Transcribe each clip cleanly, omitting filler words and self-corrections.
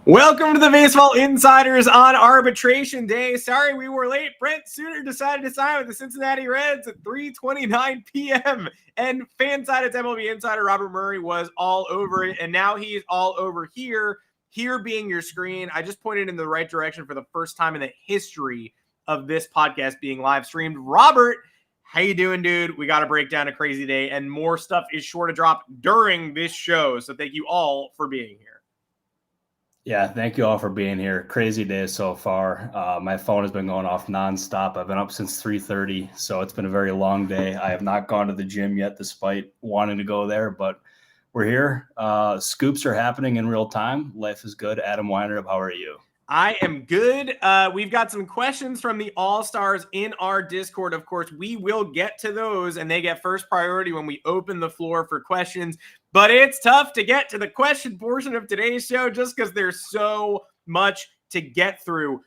Welcome to the Baseball Insiders on Arbitration Day. Sorry we were late. Brent Suter decided to sign with the Cincinnati Reds at 3:29 p.m. And FanSided's MLB insider Robert Murray was all over it. And now he's all over here. Here being your screen. I just pointed in the right direction for the first time in the history of this podcast being live streamed. Robert, how you doing, dude? We got to break down a crazy day, and more stuff is sure to drop during this show. So thank you all for being here. Yeah, thank you all for being here. Crazy day so far. My phone has been going off nonstop. I've been up since 3:30, so it's been a very long day. I have not gone to the gym yet, despite wanting to go there, but we're here. Scoops are happening in real time. Life is good. Adam Weiner, how are you? I am good. We've got some questions from the All-Stars in our Discord. Of course, we will get to those, and they get first priority when we open the floor for questions. But it's tough to get to the question portion of today's show just because there's so much to get through.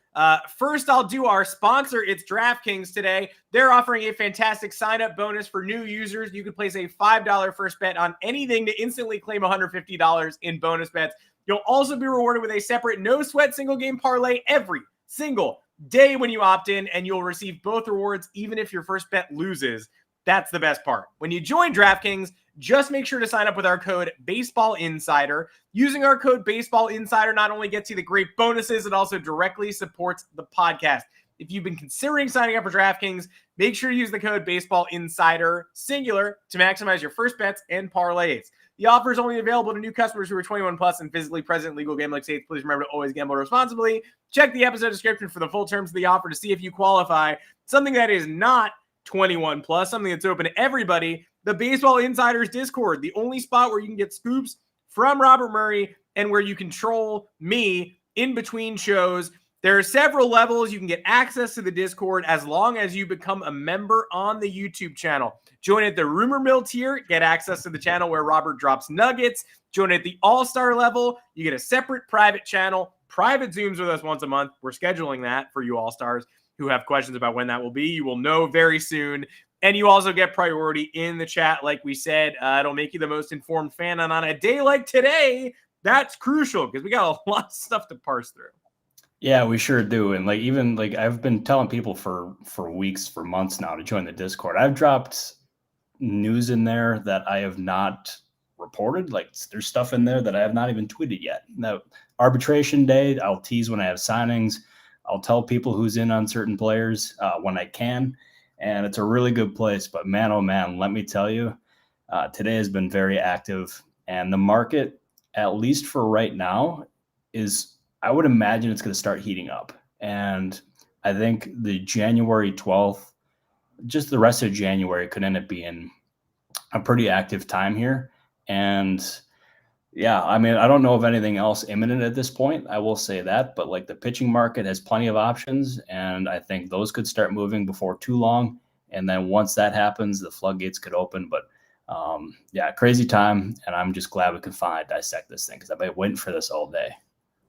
First, I'll do our sponsor. It's DraftKings today. They're offering a fantastic sign-up bonus for new users. You can place a $5 first bet on anything to instantly claim $150 in bonus bets. You'll also be rewarded with a separate no-sweat single-game parlay every single day when you opt in, and you'll receive both rewards even if your first bet loses. That's the best part. When you join DraftKings, just make sure to sign up with our code BaseballInsider. Using our code BaseballInsider not only gets you the great bonuses, it also directly supports the podcast. If you've been considering signing up for DraftKings, make sure to use the code BaseballInsider, singular, to maximize your first bets and parlays. The offer is only available to new customers who are 21 plus and physically present in legal gambling states. Please remember to always gamble responsibly. Check the episode description for the full terms of the offer to see if you qualify. Something that is not 21 plus, something that's open to everybody. The Baseball Insiders Discord, the only spot where you can get scoops from Robert Murray and where you control me in between shows. There are several levels. You can get access to the Discord as long as you become a member on the YouTube channel. Join at the Rumor Mill tier, get access to the channel where Robert drops nuggets. Join at the All-Star level. You get a separate private channel, private Zooms with us once a month. We're scheduling that for you All-Stars who have questions about when that will be. You will know very soon. And you also get priority in the chat, like we said. It'll make you the most informed fan. And on a day like today, that's crucial because we got a lot of stuff to parse through. Yeah, we sure do. And even I've been telling people for weeks, for months now to join the Discord. I've dropped news in there that I have not reported. There's stuff in there that I have not even tweeted yet. Now, arbitration day, I'll tease when I have signings. I'll tell people who's in on certain players when I can. And it's a really good place. But man, oh man, let me tell you, today has been very active. And the market, at least for right now, I would imagine it's going to start heating up. And I think the January 12th, just the rest of January could end up being a pretty active time here. And yeah, I mean, I don't know of anything else imminent at this point. I will say that, but the pitching market has plenty of options. And I think those could start moving before too long. And then once that happens, the floodgates could open. But yeah, crazy time. And I'm just glad we can finally dissect this thing because I've been waiting for this all day.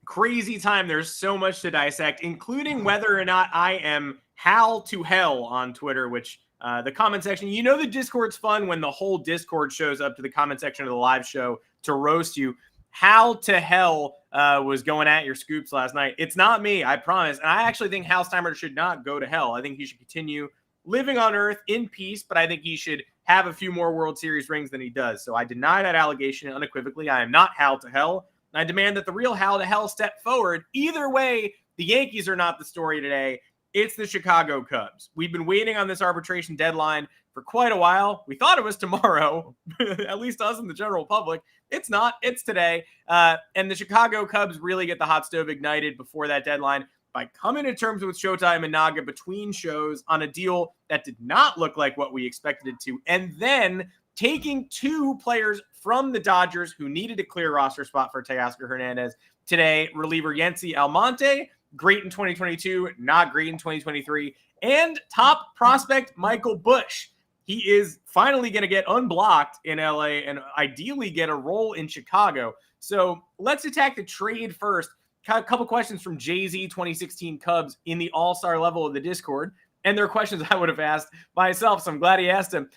Crazy time. There's so much to dissect, including whether or not I am Hal to Hell on Twitter, which the comment section, the Discord's fun when the whole Discord shows up to the comment section of the live show to roast you. Hal to Hell was going at your scoops last night. It's not me, I promise. And I actually think Hal Steimer should not go to hell. I think he should continue living on Earth in peace, but I think he should have a few more World Series rings than he does. So I deny that allegation unequivocally. I am not Hal to Hell. I demand that the real Hal to Hell step forward. Either way, the Yankees are not the story today. It's the Chicago Cubs. We've been waiting on this arbitration deadline for quite a while. We thought it was tomorrow, at least us and the general public. It's not. It's today. And the Chicago Cubs really get the hot stove ignited before that deadline by coming to terms with Shota Imanaga between shows on a deal that did not look like what we expected it to, and then taking two players from the Dodgers who needed a clear roster spot for Teoscar Hernandez today. Reliever Yency Almonte, great in 2022, not great in 2023. And top prospect Michael Busch. He is finally going to get unblocked in LA and ideally get a role in Chicago. So let's attack the trade first. A couple questions from Jay-Z 2016 Cubs in the all-star level of the Discord. And they're questions I would have asked myself, so I'm glad he asked them.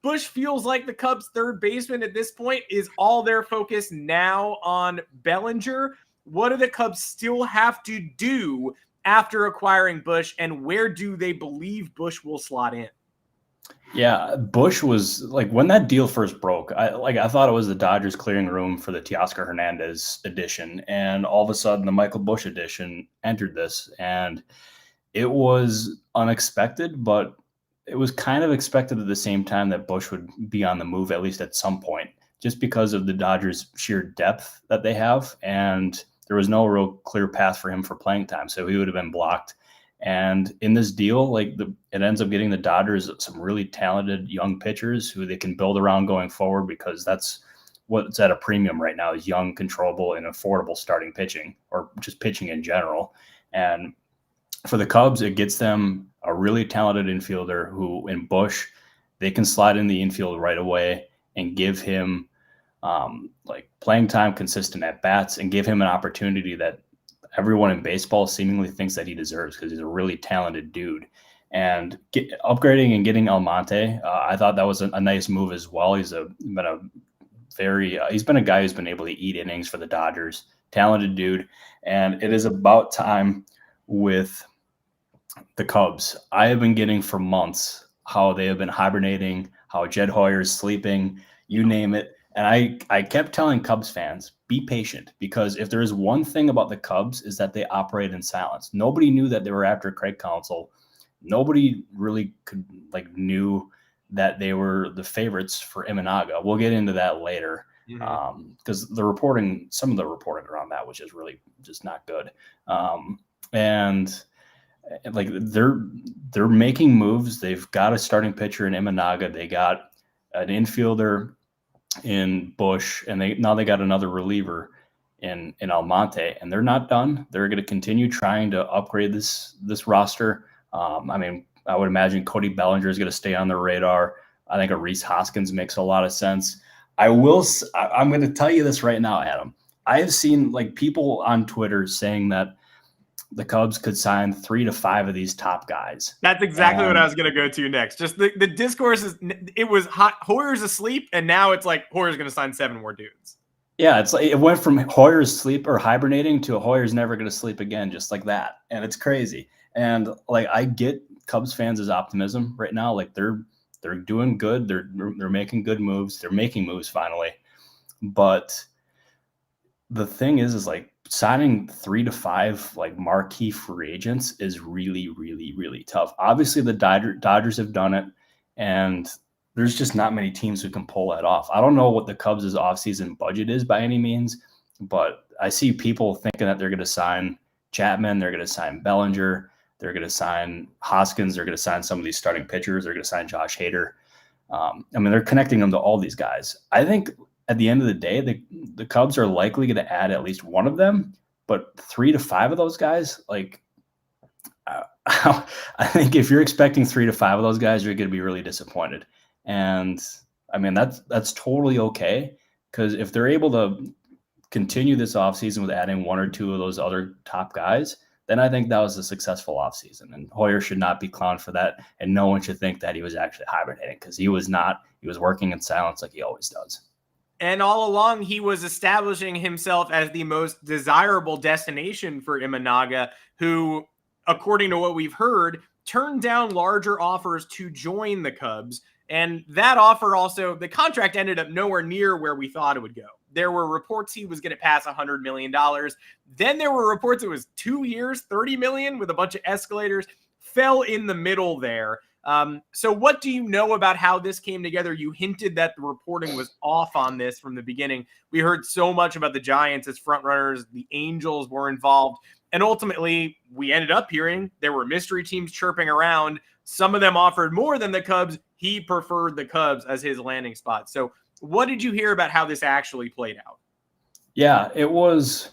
Busch feels like the Cubs' third baseman at this point. Is all their focus now on Bellinger? What do the Cubs still have to do after acquiring Bush, and where do they believe Bush will slot in? Yeah, Bush was like when that deal first broke, I thought it was the Dodgers clearing room for the Teoscar Hernandez edition, and all of a sudden the Michael Bush edition entered this, and it was unexpected, but it was kind of expected at the same time that Bush would be on the move at least at some point, just because of the Dodgers' sheer depth that they have, and there was no real clear path for him for playing time, so he would have been blocked. And in this deal, it ends up getting the Dodgers some really talented young pitchers who they can build around going forward, because that's what's at a premium right now is young, controllable, and affordable starting pitching, or just pitching in general. And for the Cubs, it gets them a really talented infielder who, in Bush, they can slide in the infield right away and give him playing time, consistent at bats, and give him an opportunity that everyone in baseball seemingly thinks that he deserves, because he's a really talented dude. And upgrading and getting Almonte, I thought that was a nice move as well. He's been a guy who's been able to eat innings for the Dodgers, talented dude. And it is about time with the Cubs. I have been getting for months how they have been hibernating, how Jed Hoyer is sleeping, you name it. And I kept telling Cubs fans, be patient, because if there is one thing about the Cubs is that they operate in silence. Nobody knew that they were after Craig Counsell. Nobody really knew that they were the favorites for Imanaga. We'll get into that later, because some of the reporting around that was just really just not good. They're making moves. They've got a starting pitcher in Imanaga. They got an infielder in Bush, and they got another reliever in Almonte, and they're not done. They're going to continue trying to upgrade this roster. I would imagine Cody Bellinger is going to stay on the radar. I think a Rhys Hoskins makes a lot of sense. I'm going to tell you this right now, Adam. I have seen people on Twitter saying that the Cubs could sign 3 to 5 of these top guys. That's exactly what I was going to go to next. Just the discourse it was hot. Hoyer's asleep, and now it's like Hoyer's going to sign 7 more dudes. Yeah, it's it went from Hoyer's sleep or hibernating to Hoyer's never going to sleep again, just like that. And it's crazy. And I get Cubs fans' optimism right now. They're doing good. They're making good moves. They're making moves finally. But the thing is signing 3 to 5 marquee free agents is really, really, really tough. Obviously, the Dodgers have done it, and there's just not many teams who can pull that off. I don't know what the Cubs' offseason budget is by any means, but I see people thinking that they're going to sign Chapman, they're going to sign Bellinger, they're going to sign Hoskins, they're going to sign some of these starting pitchers, they're going to sign Josh Hader. They're connecting them to all these guys. I think at the end of the day, the Cubs are likely going to add at least one of them, but 3 to 5 of those guys, I think if you're expecting 3 to 5 of those guys, you're going to be really disappointed. And that's totally okay, because if they're able to continue this offseason with adding 1 or 2 of those other top guys, then I think that was a successful offseason. And Hoyer should not be clowned for that, and no one should think that he was actually hibernating, because he was not. He was working in silence like he always does. And all along, he was establishing himself as the most desirable destination for Imanaga, who, according to what we've heard, turned down larger offers to join the Cubs. And that offer also, the contract ended up nowhere near where we thought it would go. There were reports he was going to pass $100 million. Then there were reports it was 2 years, $30 million with a bunch of escalators. Fell in the middle there. So what do you know about how this came together? You hinted that the reporting was off on this from the beginning. We heard so much about the Giants as front runners. The Angels were involved. And ultimately, we ended up hearing there were mystery teams chirping around. Some of them offered more than the Cubs. He preferred the Cubs as his landing spot. So what did you hear about how this actually played out? Yeah, it was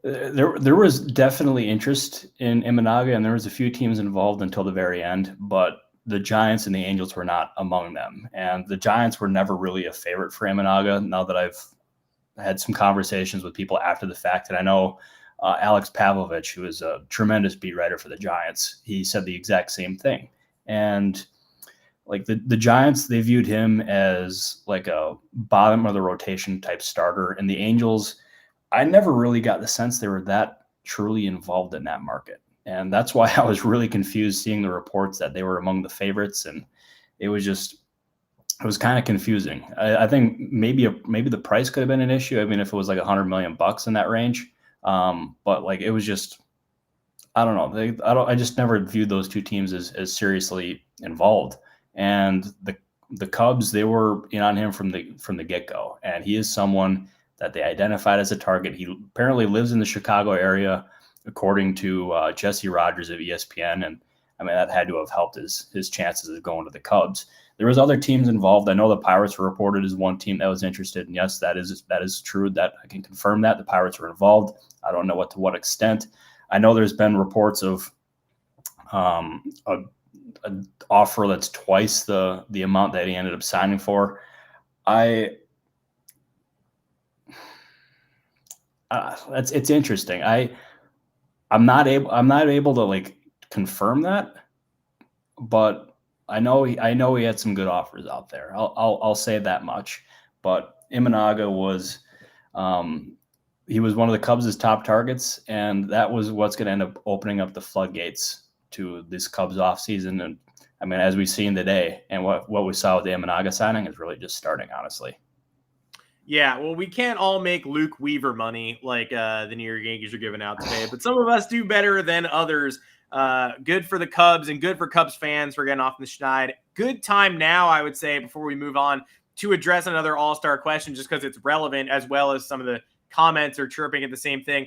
there was definitely interest in Imanaga, and there was a few teams involved until the very end, but the Giants and the Angels were not among them. And the Giants were never really a favorite for Imanaga. Now that I've had some conversations with people after the fact, and I know Alex Pavlovich, who is a tremendous beat writer for the Giants, he said the exact same thing. And the Giants, they viewed him as a bottom of the rotation type starter, and the Angels, I never really got the sense they were that truly involved in that market. And that's why I was really confused seeing the reports that they were among the favorites. And it was kind of confusing. I think maybe the price could have been an issue. I mean, if it was like $100 million in that range, but like it was just, I don't know. I just never viewed those two teams as seriously involved. And the Cubs, they were in on him from the get go, and he is someone that they identified as a target. He apparently lives in the Chicago area, according to Jesse Rogers of ESPN, and I mean that had to have helped his chances of going to the Cubs. There was other teams involved. I know the Pirates were reported as one team that was interested, and yes, that is true. That I can confirm that the Pirates were involved. I don't know to what extent. I know there's been reports of an offer that's twice the amount that he ended up signing for. It's interesting. I'm not able to like confirm that, but I know he had some good offers out there. I'll say that much. But Imanaga was he was one of the Cubs' top targets, and that was what's going to end up opening up the floodgates to this Cubs offseason. And I mean, as we've seen today, and what we saw with the Imanaga signing is really just starting, honestly. Yeah, well, we can't all make Luke Weaver money like the New York Yankees are giving out today, but some of us do better than others. Good for the Cubs and good for Cubs fans for getting off the schneid. Good time now, I would say, before we move on, to address another all-star question just because it's relevant, as well as some of the comments are chirping at the same thing.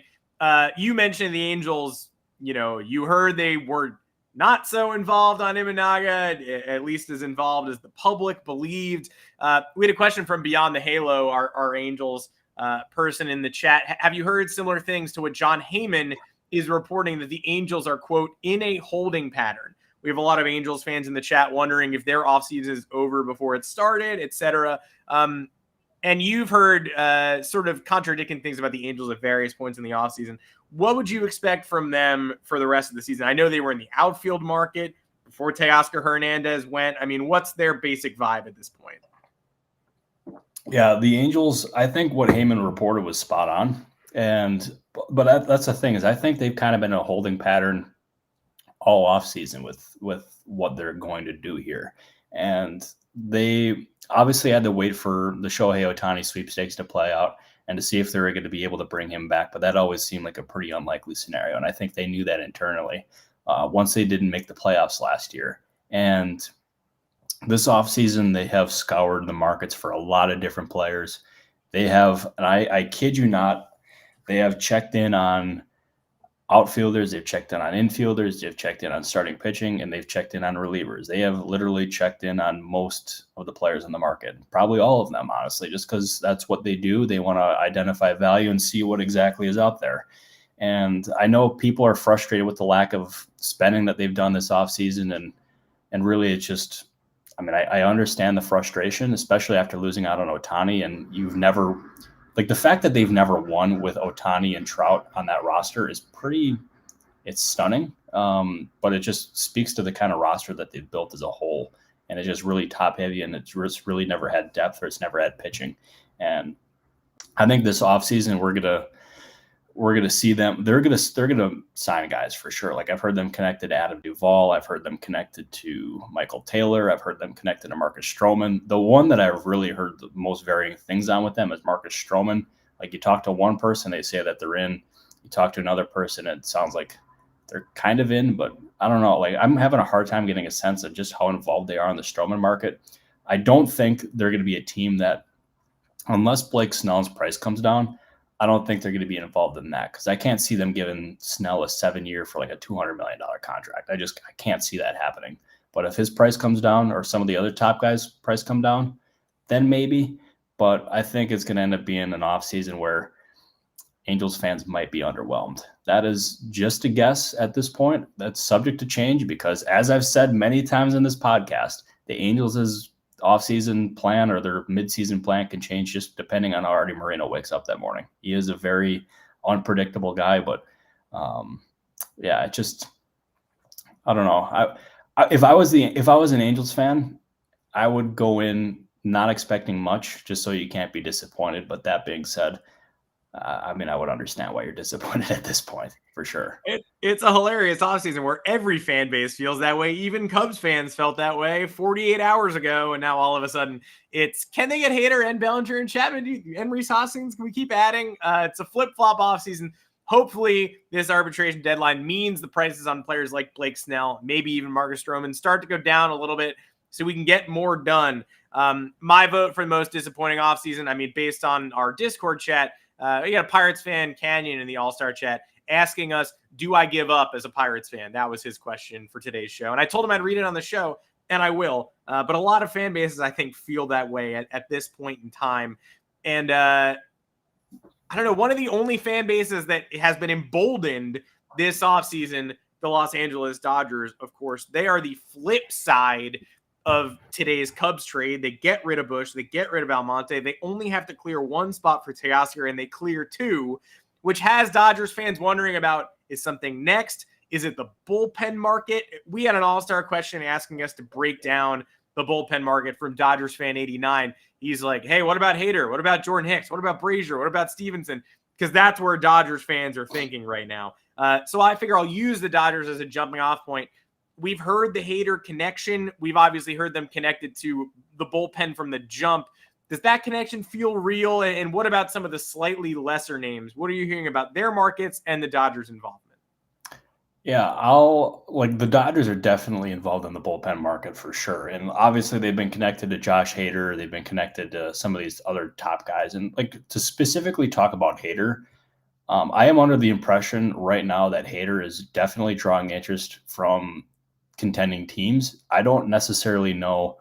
You mentioned the Angels, you heard they were not so involved on Imanaga, at least as involved as the public believed. We had a question from Beyond the Halo, our Angels person in the chat. Have you heard similar things to what John Heyman is reporting, that the Angels are, quote, in a holding pattern? We have a lot of Angels fans in the chat wondering if their offseason is over before it started, etc. And you've heard sort of contradicting things about the Angels at various points in the offseason. What would you expect from them for the rest of the season? I know they were in the outfield market before Teoscar Hernandez went. I mean, what's their basic vibe at this point? Yeah, the Angels, I think what Heyman reported was spot on. But that's the thing, is I think they've kind of been in a holding pattern all offseason with what they're going to do here. And they obviously had to wait for the Shohei Ohtani sweepstakes to play out and to see if they were going to be able to bring him back. But that always seemed like a pretty unlikely scenario. And I think they knew that internally once they didn't make the playoffs last year. And this offseason, they have scoured the markets for a lot of different players. They have, and I kid you not, they have checked in on outfielders, they've checked in on infielders, they've checked in on starting pitching, and they've checked in on relievers. They have literally checked in on most of the players in the market, probably all of them, honestly, just because that's what they do. They want to identify value and see what exactly is out there. And I know people are frustrated with the lack of spending that they've done this offseason, and really it's just, I mean, I understand the frustration, especially after losing out on Ohtani, and you've never, like, the fact that they've never won with Ohtani and Trout on that roster is it's stunning. But it just speaks to the kind of roster that they've built as a whole. And it's just really top heavy, and it's really never had depth, or it's never had pitching. And I think this offseason we're gonna see them. They're gonna sign guys for sure. Like, I've heard them connected to Adam Duvall. I've heard them connected to Michael Taylor. I've heard them connected to Marcus Stroman. The one that I've really heard the most varying things on with them is Marcus Stroman. Like, you talk to one person, they say that they're in. You talk to another person, it sounds like they're kind of in, but I don't know. Like, I'm having a hard time getting a sense of just how involved they are in the Stroman market. I don't think they're going to be a team that, unless Blake Snell's price comes down, I don't think they're going to be involved in that, because I can't see them giving Snell a 7-year for like a $200 million contract. I can't see that happening. But if his price comes down, or some of the other top guys' price come down, then maybe. But I think it's going to end up being an offseason where Angels fans might be underwhelmed. That is just a guess at this point. That's subject to change, because, as I've said many times in this podcast, the Angels' offseason plan or their midseason plan can change just depending on how Artie Moreno wakes up that morning. He is a very unpredictable guy, but yeah, it just, I don't know. If I was an Angels fan, I would go in not expecting much, just so you can't be disappointed. But that being said, I mean, I would understand why you're disappointed at this point for sure. It's a hilarious offseason where every fan base feels that way. Even Cubs fans felt that way 48 hours ago. And now all of a sudden it's, can they get Hader and Bellinger and Chapman and Rhys Hoskins? Can we keep adding? It's a flip-flop offseason. Hopefully this arbitration deadline means the prices on players like Blake Snell, maybe even Marcus Stroman, start to go down a little bit so we can get more done. My vote for the most disappointing offseason, I mean, based on our Discord chat, we got a Pirates fan, Canyon, in the All-Star chat asking us, do I give up as a Pirates fan? That was his question for today's show. And I told him I'd read it on the show, and I will. But a lot of fan bases, I think, feel that way at this point in time. And I don't know, one of the only fan bases that has been emboldened this offseason, the Los Angeles Dodgers, of course, they are the flip side of today's Cubs trade. They get rid of Bush. They get rid of Almonte. They only have to clear one spot for Teoscar, and they clear two, which has Dodgers fans wondering about, is something next? Is it the bullpen market? We had an all-star question asking us to break down the bullpen market from Dodgers fan 89. He's like, hey, what about Hader? What about Jordan Hicks? What about Brazier? What about Stevenson? Because that's where Dodgers fans are thinking right now. So I figure I'll use the Dodgers as a jumping off point. We've heard the Hader connection. We've obviously heard them connected to the bullpen from the jump. Does that connection feel real? And what about some of the slightly lesser names? What are you hearing about their markets and the Dodgers' involvement? Yeah, the Dodgers are definitely involved in the bullpen market for sure. And obviously they've been connected to Josh Hader. They've been connected to some of these other top guys. And like to specifically talk about Hader, I am under the impression right now that Hader is definitely drawing interest from contending teams. I don't necessarily know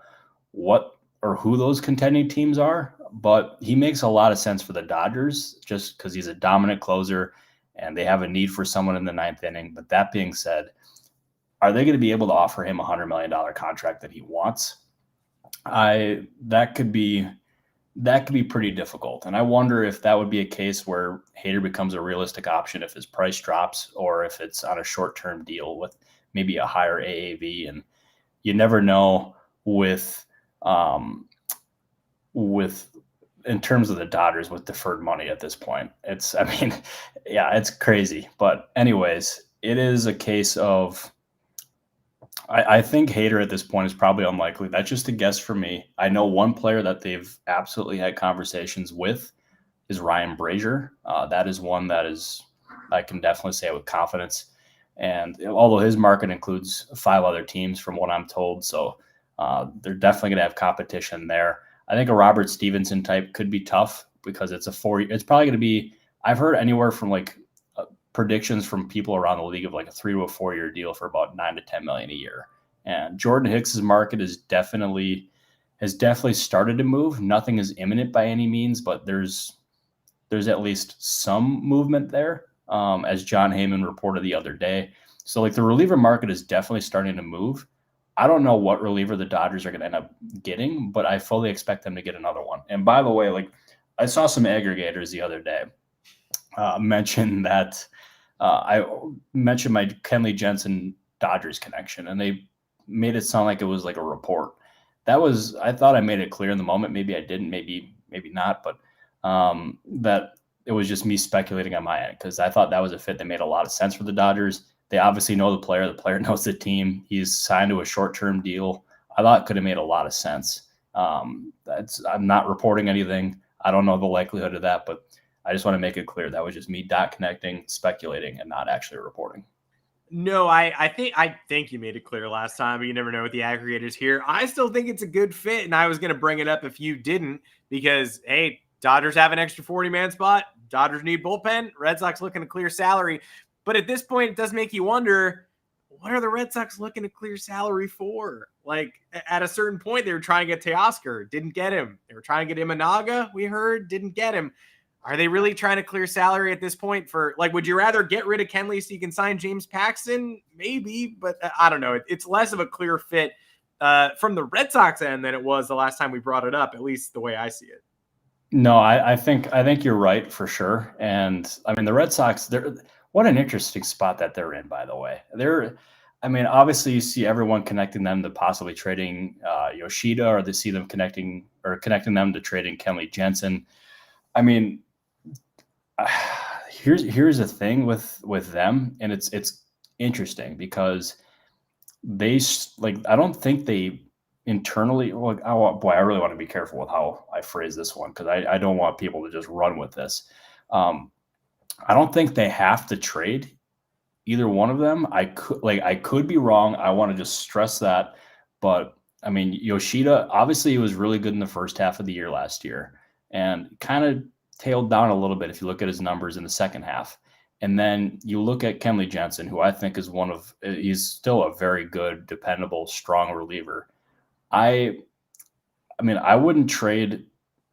what or who those contending teams are, but he makes a lot of sense for the Dodgers just because he's a dominant closer and they have a need for someone in the ninth inning. But that being said, are they going to be able to offer him a $100 million contract that he wants? That could be pretty difficult. And I wonder if that would be a case where Hader becomes a realistic option if his price drops or if it's on a short-term deal with maybe a higher AAV. And you never know with in terms of the Dodgers with deferred money at this point. It's crazy. But anyways, it is a case of I think Hader at this point is probably unlikely. That's just a guess for me. I know one player that they've absolutely had conversations with is Ryan Brazier. That is one that is, I can definitely say it with confidence. And although his market includes 5 other teams from what I'm told, so they're definitely going to have competition there. I think a Robert Stevenson type could be tough because it's it's probably going to be, I've heard anywhere from predictions from people around the league of like a 3 to a 4 year deal for about $9 to $10 million a year. And Jordan Hicks's market has definitely started to move. Nothing is imminent by any means, but there's at least some movement there, as John Heyman reported the other day. So the reliever market is definitely starting to move. I don't know what reliever the Dodgers are going to end up getting, but I fully expect them to get another one. And by the way, I saw some aggregators the other day mention that I mentioned my Kenley Jensen Dodgers connection, and they made it sound like it was like a report. I thought I made it clear in the moment. Maybe I didn't, maybe not, but that it was just me speculating on my end because I thought that was a fit that made a lot of sense for the Dodgers. They obviously know the player knows the team. He's signed to a short-term deal. I thought it could have made a lot of sense. I'm not reporting anything. I don't know the likelihood of that, but I just want to make it clear that was just me connecting, speculating, and not actually reporting. No, I think you made it clear last time, but you never know with the aggregators here. I still think it's a good fit, and I was going to bring it up if you didn't because, hey, Dodgers have an extra 40-man spot. Dodgers need bullpen. Red Sox looking to clear salary. But at this point, it does make you wonder, what are the Red Sox looking to clear salary for? At a certain point, they were trying to get Teoscar, didn't get him. They were trying to get Imanaga, we heard, didn't get him. Are they really trying to clear salary at this point for, would you rather get rid of Kenley so you can sign James Paxton? Maybe, but I don't know. It's less of a clear fit from the Red Sox end than it was the last time we brought it up, at least the way I see it. No, I think you're right for sure. And I mean, the Red Sox, what an interesting spot that they're in, by the way. Obviously you see everyone connecting them to possibly trading Yoshida, or they see them connecting them to trading Kenley Jensen. I mean, Here's the thing with them, and it's interesting because I don't think they internally. Well, I really want to be careful with how I phrase this one because I don't want people to just run with this. I don't think they have to trade either one of them. I could be wrong. I want to just stress that, but I mean, Yoshida obviously he was really good in the first half of the year last year, and kind of tailed down a little bit if you look at his numbers in the second half. And then you look at Kenley Jensen, who I think is he's still a very good, dependable, strong reliever. I mean, I wouldn't trade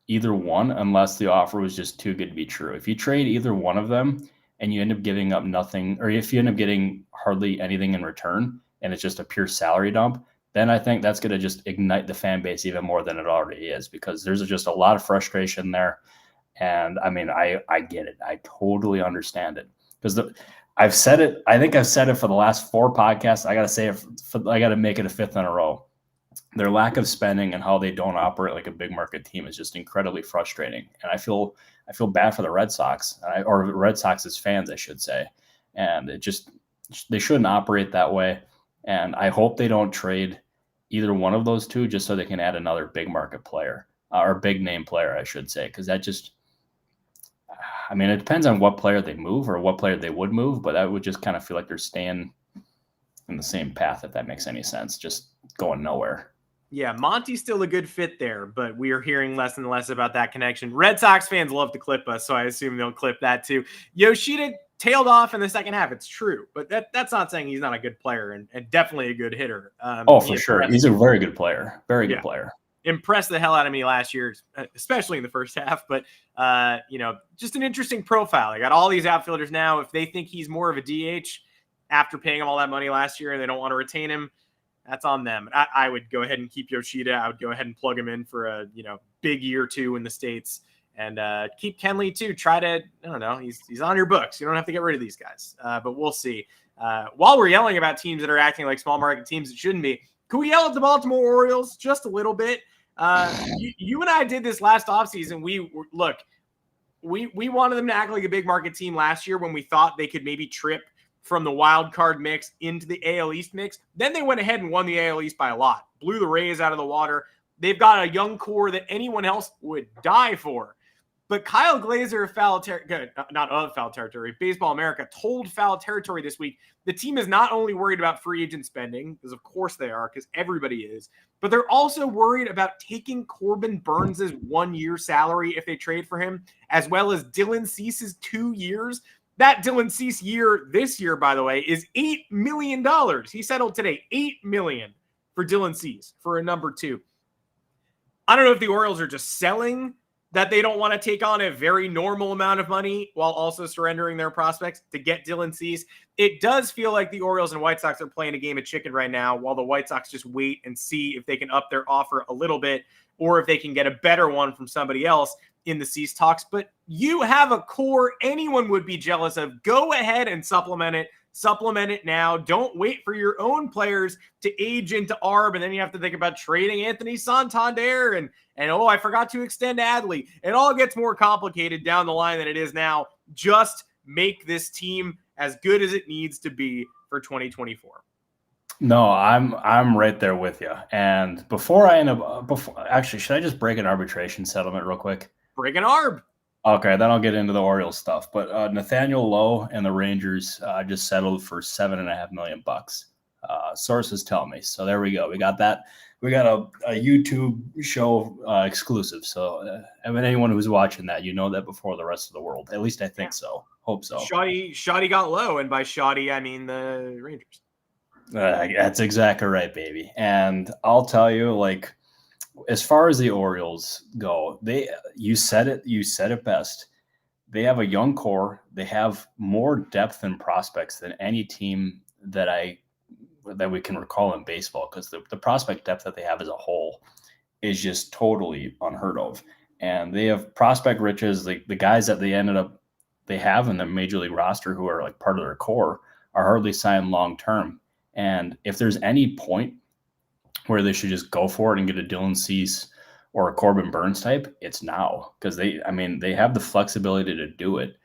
either one unless the offer was just too good to be true. If you trade either one of them and you end up giving up nothing, or if you end up getting hardly anything in return and it's just a pure salary dump, then I think that's going to just ignite the fan base even more than it already is because there's just a lot of frustration there. And I mean, I get it. I totally understand it because I've said it. I think I've said it for the last 4 podcasts. I got to say it. I got to make it a 5th in a row. Their lack of spending and how they don't operate like a big market team is just incredibly frustrating. And I feel bad for the Red Sox or Red Sox's fans, I should say. And they shouldn't operate that way. And I hope they don't trade either one of those two just so they can add another big market player or big name player, I should say. Because that just, I mean, it depends on what player they move or what player they would move, but I would just kind of feel like they're staying in the same path, if that makes any sense, just going nowhere. Yeah, Monty's still a good fit there, but we are hearing less and less about that connection. Red Sox fans love to clip us, so I assume they'll clip that too. Yoshida tailed off in the second half. It's true, but that's not saying he's not a good player and definitely a good hitter. For sure. He's a very good player. Very good player. Impressed the hell out of me last year, especially in the first half. But, just an interesting profile. I got all these outfielders now. If they think he's more of a DH after paying him all that money last year and they don't want to retain him, that's on them. I would go ahead and keep Yoshida. I would go ahead and plug him in for a big year 2 in the States, and keep Kenley too. Try to, I don't know, he's on your books. You don't have to get rid of these guys, but we'll see. While we're yelling about teams that are acting like small market teams that shouldn't be, can we yell at the Baltimore Orioles just a little bit? You and I did this last offseason. We wanted them to act like a big market team last year when we thought they could maybe trip from the wild card mix into the AL East mix. Then they went ahead and won the AL East by a lot, blew the Rays out of the water. They've got a young core that anyone else would die for. But Kyle Glazer of foul territory, Baseball America told Foul Territory this week, the team is not only worried about free agent spending, because of course they are, because everybody is, but they're also worried about taking Corbin Burns' 1-year salary if they trade for him, as well as Dylan Cease's 2 years. That Dylan Cease year this year, by the way, is $8 million. He settled today, $8 million for Dylan Cease for a number 2. I don't know if the Orioles are just selling that they don't want to take on a very normal amount of money while also surrendering their prospects to get Dylan Cease. It does feel like the Orioles and White Sox are playing a game of chicken right now while the White Sox just wait and see if they can up their offer a little bit or if they can get a better one from somebody else in the Cease talks. But you have a core anyone would be jealous of. Go ahead and supplement it. Supplement it now. Don't wait for your own players to age into ARB, and then you have to think about trading Anthony Santander and I forgot to extend Adley. It all gets more complicated down the line than it is now. Just make this team as good as it needs to be for 2024. No, I'm right there with you. And before I end up, actually, should I just break an arbitration settlement real quick? Break an ARB. Okay, then I'll get into the Orioles stuff. But Nathaniel Lowe and the Rangers just settled for $7.5 million. Sources tell me. So there we go. We got that. We got a YouTube show exclusive. So anyone who's watching that, you know that before the rest of the world. At least I think so. Hope so. Shoddy got low, and by shoddy I mean the Rangers. That's exactly right, baby. And I'll tell you, like, as far as the Orioles go, you said it best. They have a young core. They have more depth and prospects than any team that we can recall in baseball, because the prospect depth that they have as a whole is just totally unheard of. And they have prospect riches. The guys that they have in the major league roster who are like part of their core are hardly signed long term. And if there's any point where they should just go for it and get a Dylan Cease or a Corbin Burns type, it's now, because they have the flexibility to do it.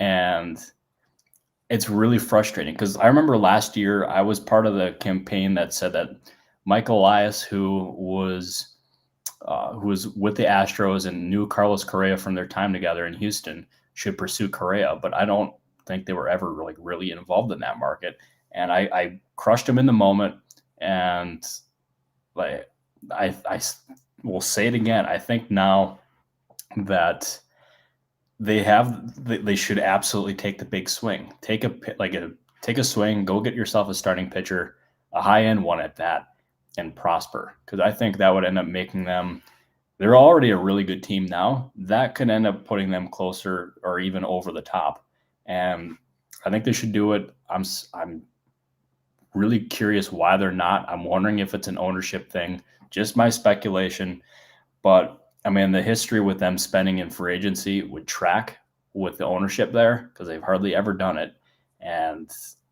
And it's really frustrating because I remember last year I was part of the campaign that said that Mike Elias, who was with the Astros and knew Carlos Correa from their time together in Houston, should pursue Correa. But I don't think they were ever really involved in that market. And I crushed him in the moment. And like I will say it again. I think now that they should absolutely take the big swing. Take a swing, go get yourself a starting pitcher, a high-end one at that, and prosper. Because I think that would end up making them, they're already a really good team now. That could end up putting them closer or even over the top. And I think they should do it. I'm really curious why they're not. I'm wondering if it's an ownership thing, just my speculation. But I mean, the history with them spending in free agency would track with the ownership there because they've hardly ever done it. And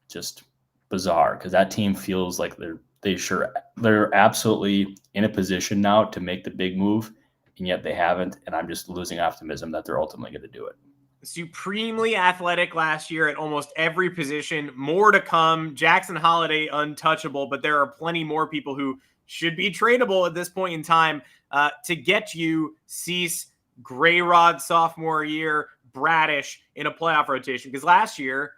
just bizarre because that team feels like they're absolutely in a position now to make the big move, and yet they haven't. And I'm just losing optimism that they're ultimately going to do it. Supremely athletic last year at almost every position. More to come. Jackson Holiday untouchable, but there are plenty more people who should be tradable at this point in time to get you Cease, Grayrod sophomore year, Bradish in a playoff rotation. Because last year,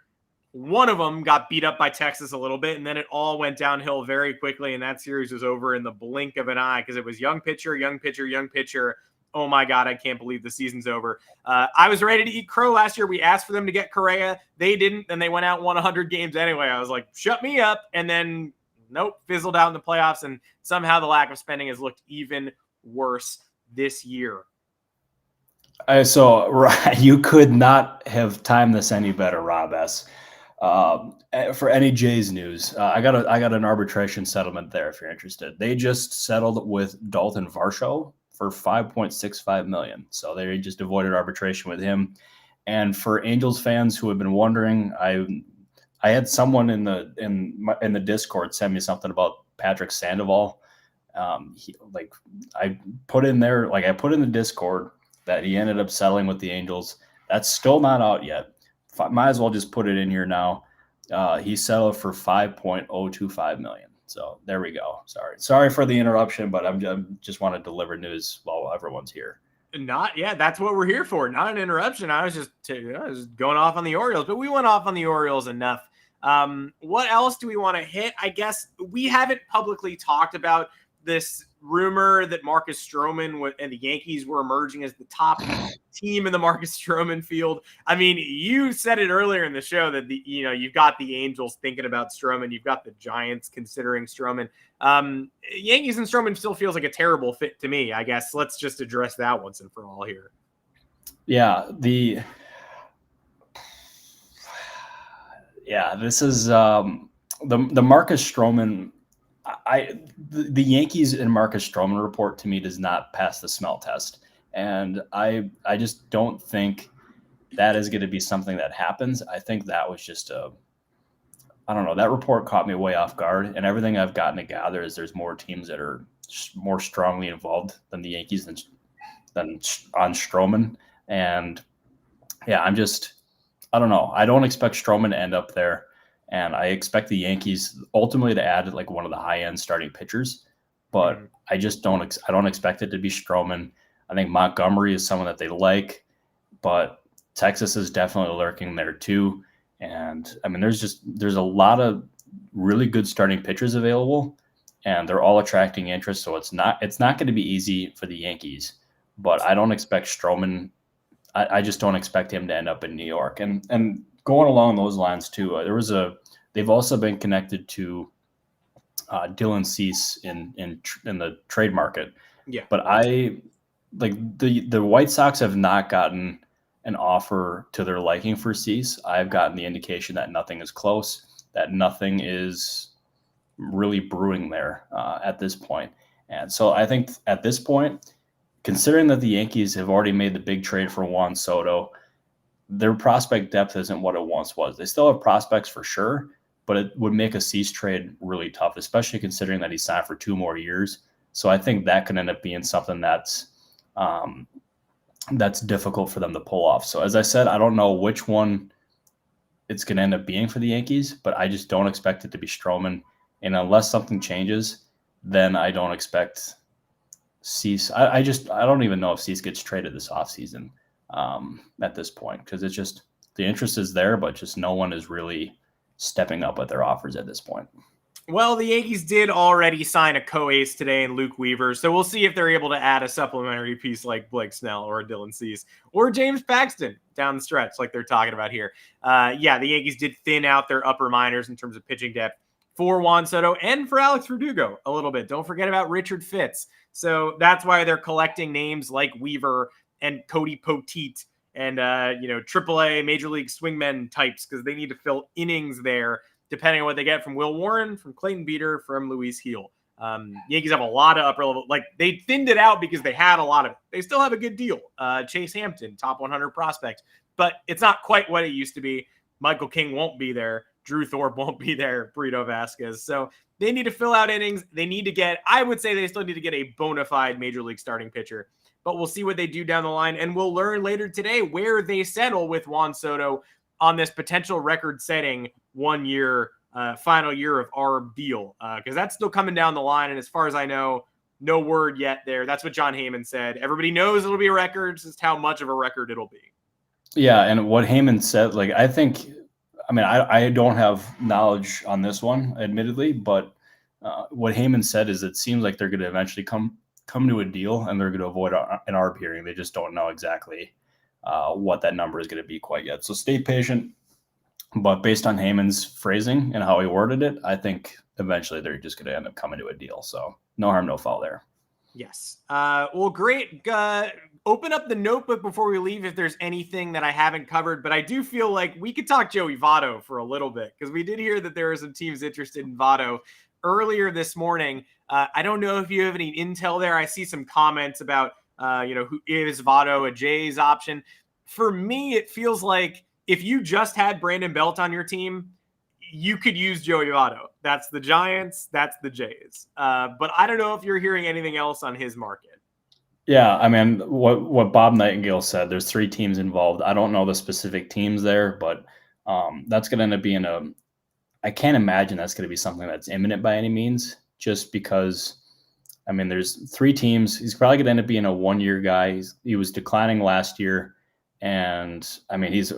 one of them got beat up by Texas a little bit, and then it all went downhill very quickly, and that series was over in the blink of an eye because it was young pitcher, young pitcher, young pitcher. Oh, my God, I can't believe the season's over. I was ready to eat crow last year. We asked for them to get Correa. They didn't, and they went out and won 100 games anyway. I was like, shut me up. And then, nope, fizzled out in the playoffs, and somehow the lack of spending has looked even worse this year. So you could not have timed this any better, Rob S. For any Jays news, I got an arbitration settlement there if you're interested. They just settled with Dalton Varsho for $5.65 million. So they just avoided arbitration with him. And for Angels fans who have been wondering, I had someone in the Discord send me something about Patrick Sandoval. I put in the Discord that he ended up settling with the Angels. That's still not out yet. Might as well just put it in here now. He settled for $5.025 million. So there we go. Sorry for the interruption, but I'm just want to deliver news while everyone's here. That's what we're here for. Not an interruption. I was just going off on the Orioles, but we went off on the Orioles enough. What else do we want to hit? I guess we haven't publicly talked about this rumor that Marcus Stroman and the Yankees were emerging as the top team in the Marcus Stroman field. I mean, you said it earlier in the show that you've got the Angels thinking about Stroman, you've got the Giants considering Stroman. Yankees and Stroman still feels like a terrible fit to me. I guess let's just address that once and for all here. Yeah, this is the Marcus Stroman. The Yankees and Marcus Stroman report to me does not pass the smell test. And I just don't think that is going to be something that happens. I think that was just I don't know. That report caught me way off guard. And everything I've gotten to gather is there's more teams that are more strongly involved than the Yankees than on Stroman. And yeah, I don't know. I don't expect Stroman to end up there. And I expect the Yankees ultimately to add like one of the high-end starting pitchers, but I don't expect it to be Stroman. I think Montgomery is someone that they like, but Texas is definitely lurking there too. And I mean, there's a lot of really good starting pitchers available, and they're all attracting interest. So it's not going to be easy for the Yankees, but I don't expect Stroman. I just don't expect him to end up in New York. And going along those lines too, they've also been connected to Dylan Cease in the trade market. Yeah. But the White Sox have not gotten an offer to their liking for Cease. I've gotten the indication that nothing is close, that nothing is really brewing there at this point. And so I think at this point, considering that the Yankees have already made the big trade for Juan Soto, their prospect depth isn't what it once was. They still have prospects for sure, but it would make a Cease trade really tough, especially considering that he signed for 2 more years. So I think that could end up being something that's that's difficult for them to pull off. So as I said, I don't know which one it's going to end up being for the Yankees, but I just don't expect it to be Stroman. And unless something changes, then I don't expect Cease. I don't even know if Cease gets traded this offseason at this point, because it's just the interest is there, but just no one is really stepping up with their offers at this point. Well, the Yankees did already sign a co-ace today in Luke Weaver, so we'll see if they're able to add a supplementary piece like Blake Snell or Dylan Cease or James Paxton down the stretch like they're talking about here. Yeah, the Yankees did thin out their upper minors in terms of pitching depth for Juan Soto and for Alex Verdugo a little bit. Don't forget about Richard Fitz. So that's why they're collecting names like Weaver and Cody Poteet and, AAA Major League swingmen types, because they need to fill innings there, depending on what they get from Will Warren, from Clayton Beeter, from Luis Heel. Yankees have a lot of upper level. Like, they thinned it out because they had a lot of it. They still have a good deal. Chase Hampton, top 100 prospect. But it's not quite what it used to be. Michael King won't be there. Drew Thorpe won't be there. Brito Vasquez. So they need to fill out innings. They need to get, I would say they still need to get a bona fide Major League starting pitcher. But we'll see what they do down the line. And we'll learn later today where they settle with Juan Soto on this potential record-setting 1 year, final year of Arb deal, because that's still coming down the line. And as far as I know, no word yet there. That's what John Heyman said. Everybody knows it'll be a record, just how much of a record it'll be. Yeah, and what Heyman said, like, I don't have knowledge on this one, admittedly, but what Heyman said is it seems like they're going to eventually come to a deal, and they're going to avoid an Arb hearing. They just don't know exactly what that number is going to be quite yet. So stay patient. But based on Heyman's phrasing and how he worded it, I think eventually they're just going to end up coming to a deal. So no harm, no foul there. Yes. Well, great. Open up the notebook before we leave if there's anything that I haven't covered. But I do feel like we could talk Joey Votto for a little bit, because we did hear that there are some teams interested in Votto earlier this morning. I don't know if you have any intel there. I see some comments about, who is Votto a Jays option. For me, it feels like if you just had Brandon Belt on your team, you could use Joey Votto. That's the Giants. That's the Jays. But I don't know if you're hearing anything else on his market. Yeah, I mean, what Bob Nightingale said, there's 3 teams involved. I don't know the specific teams there, but that's going to end up being I can't imagine that's going to be something that's imminent by any means, just because, I mean, there's 3 teams. He's probably going to end up being a 1-year guy. He was declining last year. And I mean, he's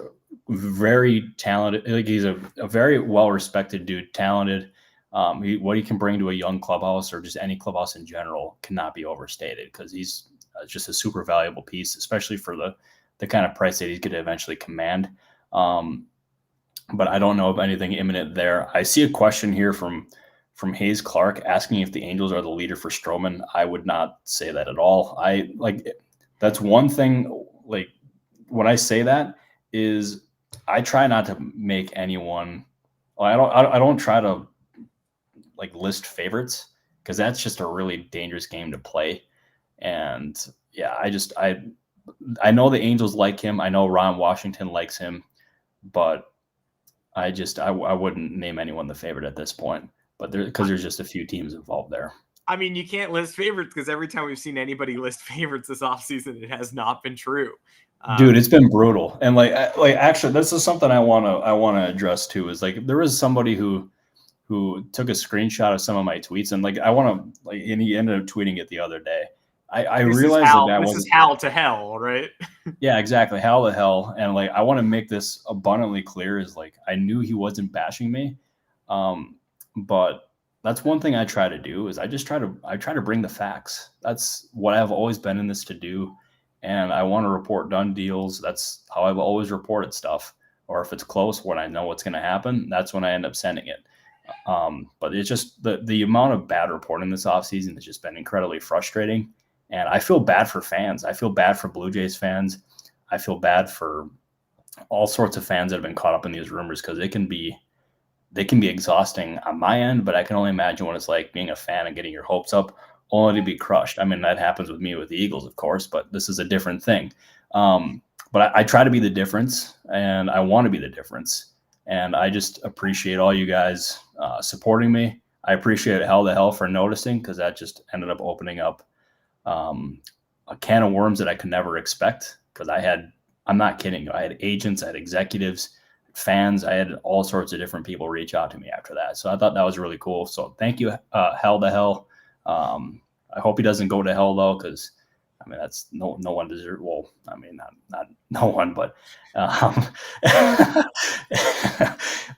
very talented. Like, he's a very well-respected dude, talented. What he can bring to a young clubhouse, or just any clubhouse in general, cannot be overstated, because he's just a super valuable piece, especially for the kind of price that he's going to eventually command. But I don't know of anything imminent there. I see a question here from Hayes Clark asking if the Angels are the leader for Stroman. I would not say that at all. That's one thing. Like, when I say that, is I try not to make anyone. I don't try to list favorites, because that's just a really dangerous game to play. And yeah, I know the Angels like him. I know Ron Washington likes him, but I wouldn't name anyone the favorite at this point. But there's just a few teams involved there. I mean, you can't list favorites, because every time we've seen anybody list favorites this offseason, it has not been true. Dude, it's been brutal. And actually, this is something I want to address too. Is there was somebody who took a screenshot of some of my tweets, and and he ended up tweeting it the other day. I realized this is Hal to hell, right? Yeah, exactly. Hal to hell. And I want to make this abundantly clear, is I knew he wasn't bashing me. But that's one thing I try to do, is I try to bring the facts. That's what I've always been in this to do. And I want to report done deals. That's how I've always reported stuff. Or if it's close, when I know what's going to happen, that's when I end up sending it. But it's just the amount of bad reporting this offseason has just been incredibly frustrating. And I feel bad for fans. I feel bad for Blue Jays fans. I feel bad for all sorts of fans that have been caught up in these rumors, because they can be exhausting on my end, but I can only imagine what it's like being a fan and getting your hopes up only to be crushed. I mean, that happens with me with the Eagles, of course, but this is a different thing. But I try to be the difference, and I want to be the difference. And I just appreciate all you guys supporting me. I appreciate Hell to Hell for noticing, because that just ended up opening up a can of worms that I could never expect, because I'm not kidding you, I had agents, I had executives, fans, I had all sorts of different people reach out to me after that. So I thought that was really cool. So thank you, Hell to Hell. I hope he doesn't go to hell though, because I mean that's no one deserves. Well, I mean not no one, but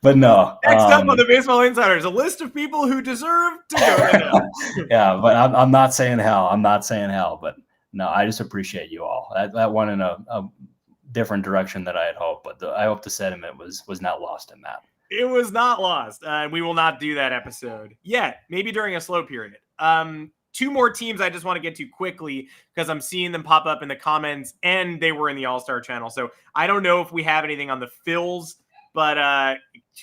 but no. Next up on the Baseball Insiders, a list of people who deserve to go to hell. Yeah, but I'm not saying hell. I'm not saying hell, but no, I just appreciate you all. That went in a different direction than I had hoped, but I hope the sentiment was not lost in that. It was not lost, and we will not do that episode yet. Maybe during a slow period. Two more teams I just want to get to quickly because I'm seeing them pop up in the comments, and they were in the All-Star channel. So I don't know if we have anything on the Phils, but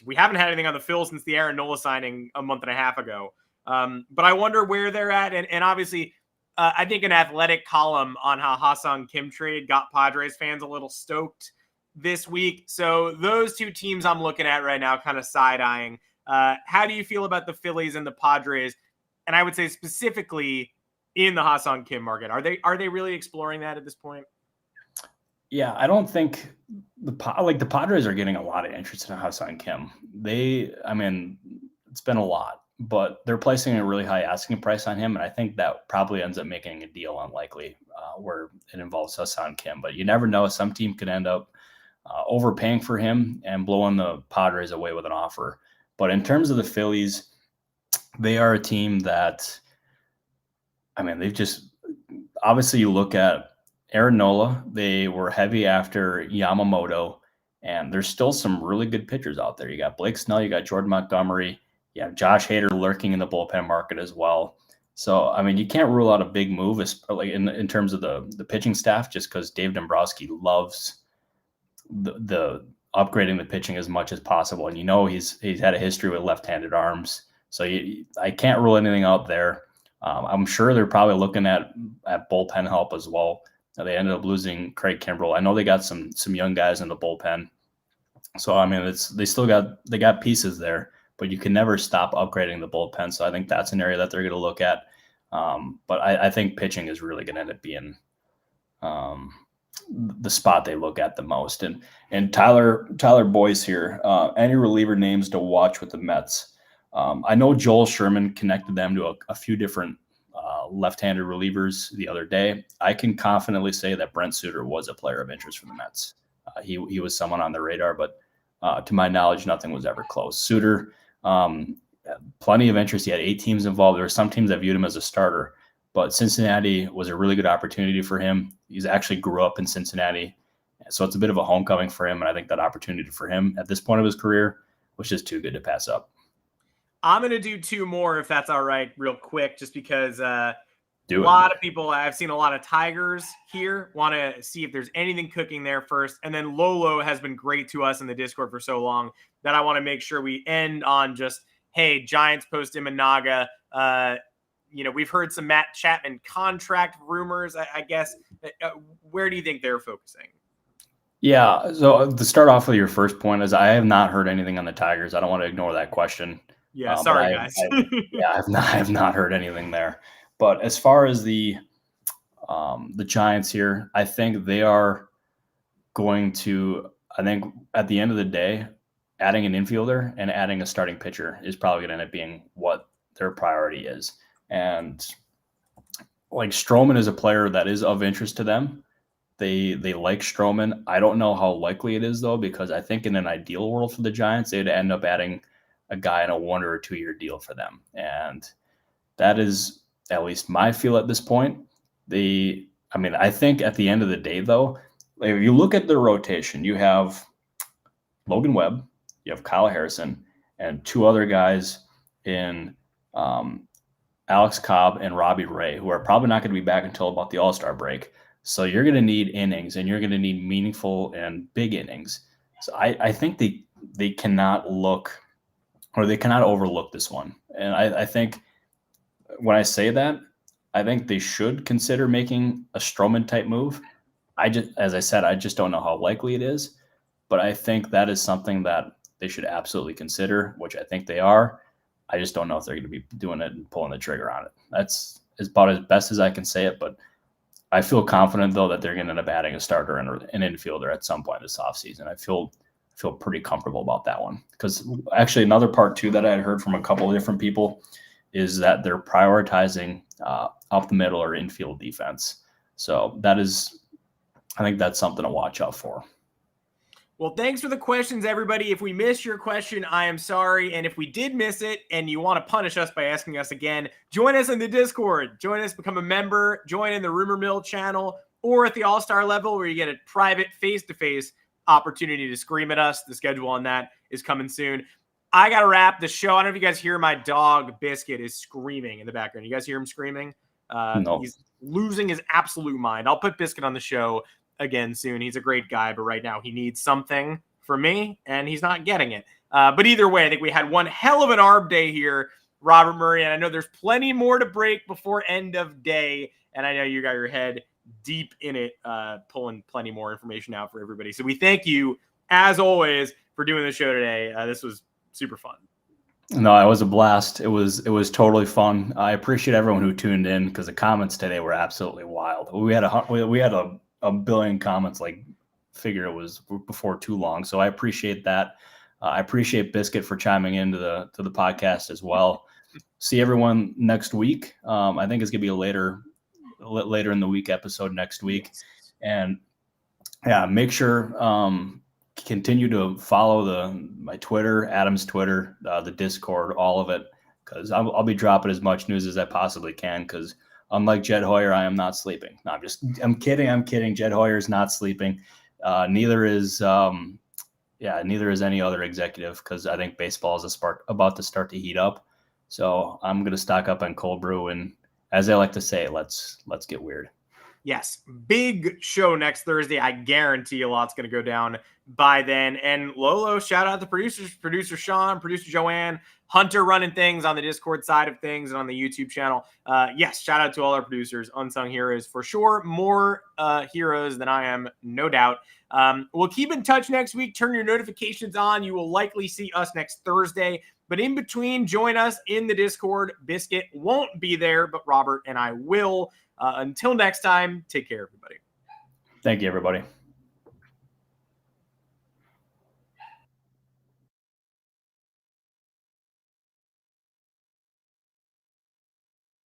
we haven't had anything on the Phils since the Aaron Nola signing a month and a half ago. But I wonder where they're at, and obviously, I think an Athletic column on how Ha-Seong Kim trade got Padres fans a little stoked this week. So those two teams I'm looking at right now, kind of side-eyeing. How do you feel about the Phillies and the Padres? And I would say specifically in the Ha-Seong Kim market, are they really exploring that at this point? Yeah, I don't think the Padres are getting a lot of interest in Ha-Seong Kim. It's been a lot, but they're placing a really high asking price on him, and I think that probably ends up making a deal unlikely where it involves Ha-Seong Kim. But you never know; some team could end up overpaying for him and blowing the Padres away with an offer. But in terms of the Phillies, they are a team that, they've just, obviously you look at Aaron Nola, they were heavy after Yamamoto, and there's still some really good pitchers out there. You got Blake Snell, you got Jordan Montgomery, you have Josh Hader lurking in the bullpen market as well. So, you can't rule out a big move in terms of the pitching staff, just because Dave Dombrowski loves the upgrading the pitching as much as possible. And he's had a history with left-handed arms. So I can't rule anything out there. I'm sure they're probably looking at bullpen help as well. They ended up losing Craig Kimbrell. I know they got some young guys in the bullpen. So they got pieces there, but you can never stop upgrading the bullpen. So I think that's an area that they're going to look at. But I think pitching is really going to end up being the spot they look at the most. And Tyler Boyce here. Any reliever names to watch with the Mets? I know Joel Sherman connected them to a few different left-handed relievers the other day. I can confidently say that Brent Suter was a player of interest for the Mets. He was someone on the radar, but to my knowledge, nothing was ever close. Suter, plenty of interest. He had 8 teams involved. There were some teams that viewed him as a starter, but Cincinnati was a really good opportunity for him. He's actually grew up in Cincinnati, so it's a bit of a homecoming for him, and I think that opportunity for him at this point of his career was just too good to pass up. I'm going to do 2 more if that's all right, real quick, just because a lot of people, I've seen a lot of Tigers here, want to see if there's anything cooking there first. And then Lolo has been great to us in the Discord for so long that I want to make sure we end on just, hey, Giants post Imanaga. We've heard some Matt Chapman contract rumors, I guess. Where do you think they're focusing? Yeah, so to start off with your first point is I have not heard anything on the Tigers. I don't want to ignore that question. Yeah, sorry, guys. I have not heard anything there. But as far as the Giants here, I think they are going to. I think at the end of the day, adding an infielder and adding a starting pitcher is probably going to end up being what their priority is. And like Stroman is a player that is of interest to them. They like Stroman. I don't know how likely it is though, because I think in an ideal world for the Giants, they'd end up adding a guy in a 1 or 2 year deal for them. And that is at least my feel at this point. I think at the end of the day though, if you look at their rotation, you have Logan Webb, you have Kyle Harrison, and 2 other guys in Alex Cobb and Robbie Ray, who are probably not going to be back until about the All-Star break. So you're going to need innings, and you're going to need meaningful and big innings. So I think they cannot overlook this one. And I think when I say that, I think they should consider making a Stroman type move. As I said, I just don't know how likely it is, but I think that is something that they should absolutely consider, which I think they are. I just don't know if they're going to be doing it and pulling the trigger on it. That's about as best as I can say it, but I feel confident though that they're going to end up adding a starter and an infielder at some point this offseason. I feel pretty comfortable about that one, because actually another part too that I had heard from a couple of different people is that they're prioritizing up the middle or infield defense. So I think that's something to watch out for. Well, thanks for the questions, everybody. If we missed your question, I am sorry. And if we did miss it and you want to punish us by asking us again, join us in the Discord. Join us, become a member, join in the Rumor Mill channel, or at the All-Star level where you get a private face-to-face opportunity to scream at us. The schedule on that is coming soon. I got to wrap the show. I don't know if you guys hear my dog, Biscuit, is screaming in the background. You guys hear him screaming? No. He's losing his absolute mind. I'll put Biscuit on the show again soon. He's a great guy, but right now he needs something from me, and he's not getting it. But either way, I think we had one hell of an ARB day here, Robert Murray, and I know there's plenty more to break before end of day, and I know you got your head deep in it, pulling plenty more information out for everybody. So we thank you, as always, for doing the show today. This was super fun. No, it was a blast. It was totally fun. I appreciate everyone who tuned in, because the comments today were absolutely wild. We had a billion comments, like figure it was before too long. So I appreciate that. I appreciate Biscuit for chiming into the podcast as well. See everyone next week. I think it's gonna be a later in the week episode next week. And yeah, make sure continue to follow my Twitter, Adam's Twitter, the Discord, all of it, because I'll be dropping as much news as I possibly can, because unlike Jed Hoyer, I am not sleeping. No, I'm kidding. Jed Hoyer is not sleeping. Neither is any other executive, because I think baseball is about to start to heat up. So I'm going to stock up on cold brew, and as I like to say, let's get weird. Yes, big show next Thursday. I guarantee a lot's going to go down by then. And Lolo, shout out to producers, producer Sean, producer Joanne, Hunter running things on the Discord side of things and on the YouTube channel. Yes, shout out to all our producers, unsung heroes for sure. More heroes than I am, no doubt. We'll keep in touch next week. Turn your notifications on. You will likely see us next Thursday. But in between, join us in the Discord. Biscuit won't be there, but Robert and I will. Until next time, take care, everybody. Thank you, everybody.